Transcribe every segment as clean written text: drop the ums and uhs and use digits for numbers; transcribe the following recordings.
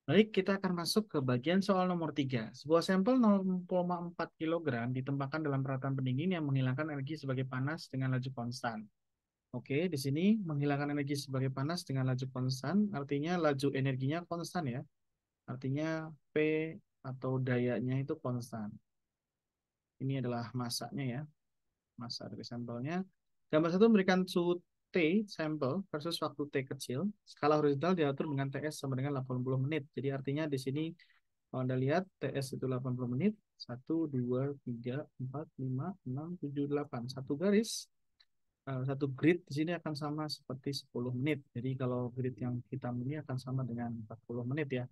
Baik, kita akan masuk ke bagian soal nomor 3. Sebuah sampel 0,4 kg ditempatkan dalam peralatan pendingin yang menghilangkan energi sebagai panas dengan laju konstan. Oke, di sini menghilangkan energi sebagai panas dengan laju konstan, artinya laju energinya konstan ya. Artinya P atau dayanya itu konstan. Ini adalah masanya ya, masa dari sampelnya. Gambar satu memberikan suhu T sampel versus waktu T kecil. Skala horizontal diatur dengan TS sama dengan 80 menit. Jadi artinya di sini kalau Anda lihat TS itu 80 menit. Satu, 2, 3, 4, 5, 6, 7, 8. Satu garis, satu grid di sini akan sama seperti 10 menit. Jadi kalau grid yang hitam ini akan sama dengan 40 menit ya.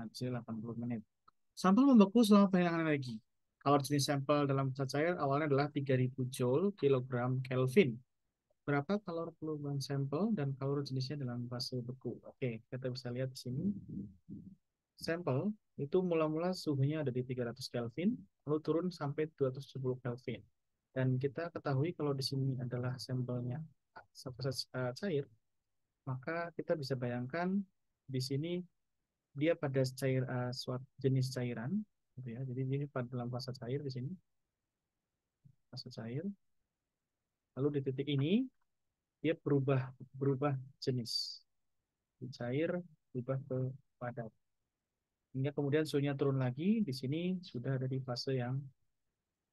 Hasil 80 menit. Sampel membeku selama penghilangan energi. Kalau jenis sampel dalam fasa cair awalnya adalah 3000 Joule kilogram Kelvin. Berapa kalor perubahan sampel dan kalor jenisnya dalam fase beku? Oke, kita bisa lihat di sini. Sampel itu mula-mula suhunya ada di 300 Kelvin, lalu turun sampai 270 Kelvin. Dan kita ketahui kalau di sini adalah sampelnya cair, maka kita bisa bayangkan di sini dia pada cair suatu jenis cairan, gitu ya. Jadi ini pada dalam fase cair di sini, fase cair. Lalu di titik ini dia berubah berubah jenis, di cair berubah ke padat. Hingga kemudian suhunya turun lagi, di sini sudah ada di fase yang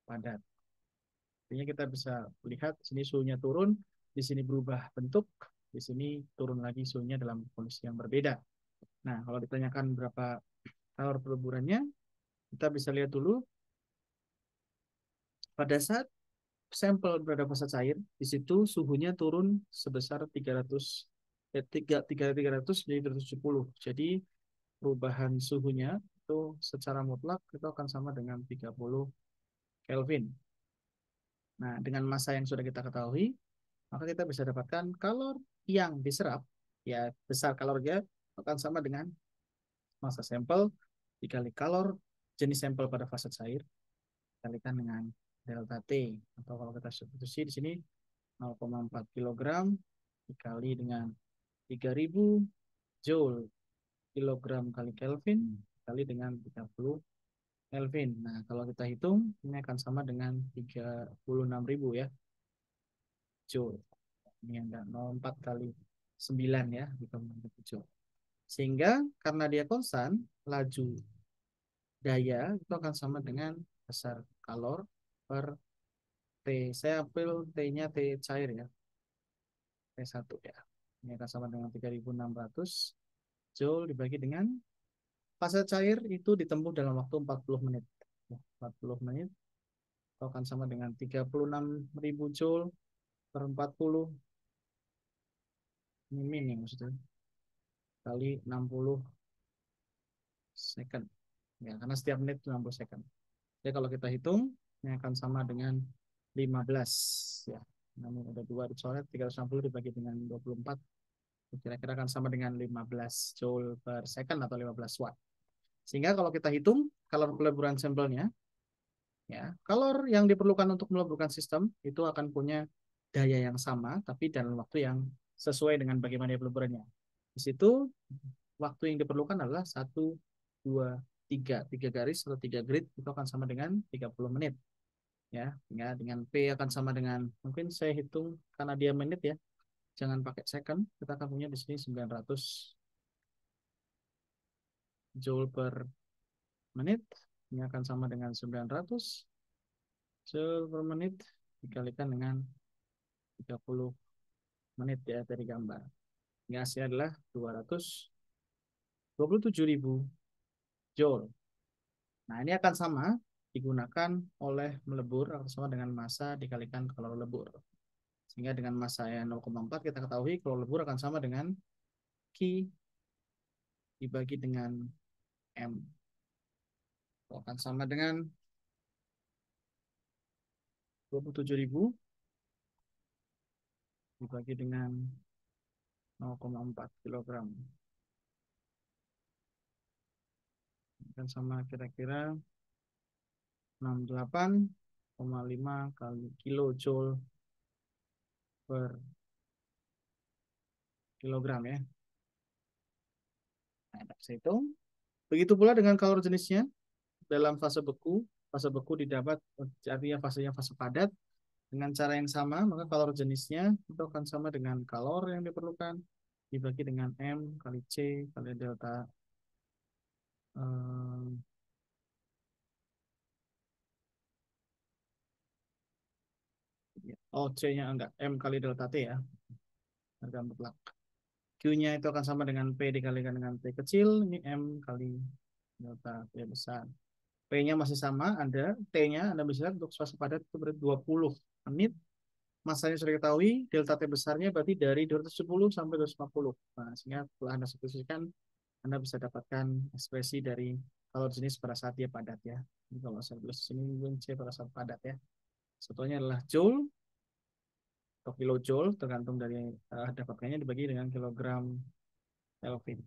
padat. Artinya kita bisa lihat di sini suhunya turun, di sini berubah bentuk, di sini turun lagi suhunya dalam kondisi yang berbeda. Nah, kalau ditanyakan berapa kalor peleburannya, kita bisa lihat dulu pada saat sampel berada fase cair, di situ suhunya turun sebesar 300 300 jadi 370. Jadi perubahan suhunya itu secara mutlak itu akan sama dengan 30 Kelvin. Nah, dengan massa yang sudah kita ketahui, maka kita bisa dapatkan kalor yang diserap, ya besar kalornya akan sama dengan massa sampel dikali kalor jenis sampel pada fase cair dikalikan dengan delta T. Atau kalau kita substitusi di sini 0,4 kg dikali dengan 3000 Joule kilogram kali Kelvin kali dengan 30 Kelvin. Nah, kalau kita hitung ini akan sama dengan 36.000 ya Joule. Ini yang 0,4 kali 9 ya, dikali 7. Sehingga karena dia konstan, laju daya itu akan sama dengan besar kalor per T. Saya ambil T-nya T cair ya, T1 ya. Ini akan sama dengan 3600 Joule dibagi dengan fase cair itu ditempuh dalam waktu 40 menit. 40 menit itu akan sama dengan 36.000 Joule per 40 ini min ya maksudnya kali 60 second. Ya, karena setiap menit itu 60 second. Jadi kalau kita hitung ini akan sama dengan 15 ya. Namun ada dua soalnya 360 dibagi dengan 24 kira-kira akan sama dengan 15 joule per second atau 15 watt. Sehingga kalau kita hitung kalor peleburan sampelnya ya, kalor yang diperlukan untuk meleburkan sistem itu akan punya daya yang sama tapi dalam waktu yang sesuai dengan bagaimana peleburannya. Di situ waktu yang diperlukan adalah 1, 2, 3 garis atau 3 grid itu akan sama dengan 30 menit ya. Hingga dengan P akan sama dengan mungkin saya hitung karena dia menit ya. Jangan pakai second, kita akan punya di sini 900 joule per menit. Ini akan sama dengan 900 joule per menit dikalikan dengan 30 menit ya dari gambar. Ini hasilnya adalah 227.000 joule. Nah, ini akan sama digunakan oleh melebur atau sama dengan massa dikalikan kalor lebur. Sehingga dengan massa yang 0,4 kita ketahui kalau lebur akan sama dengan Q dibagi dengan M. Itu akan sama dengan 27.000 dibagi dengan 0,4 kilogram. Akan sama kira-kira 68,5 kali kilojoule per kilogram ya. Nah, bisa hitung. Begitu pula dengan kalor jenisnya dalam fase beku. Fase beku didapat artinya fasenya fase padat. Dengan cara yang sama, maka kalor jenisnya itu akan sama dengan kalor yang diperlukan dibagi dengan M kali C kali delta eh, oh C-nya enggak M kali delta T ya, harga mutlak. Q-nya itu akan sama dengan P dikalikan dengan T kecil, ini M kali delta T besar. P-nya masih sama, ada T-nya Anda bisa lihat untuk fase padat itu berarti 20 menit. Masanya sudah diketahui, delta T besarnya berarti dari 270 sampai 250. Nah, sehingga setelah Anda substitusikan, Anda bisa dapatkan ekspresi dari kalor jenis pada saat dia padat ya. Jadi kalau saya tulis di sini mungkin C pada saat padat ya. Satunya adalah joule atau kilojoule, tergantung dari dapatkannya dibagi dengan kilogram Kelvin.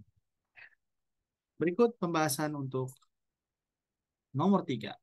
Berikut pembahasan untuk nomor 3.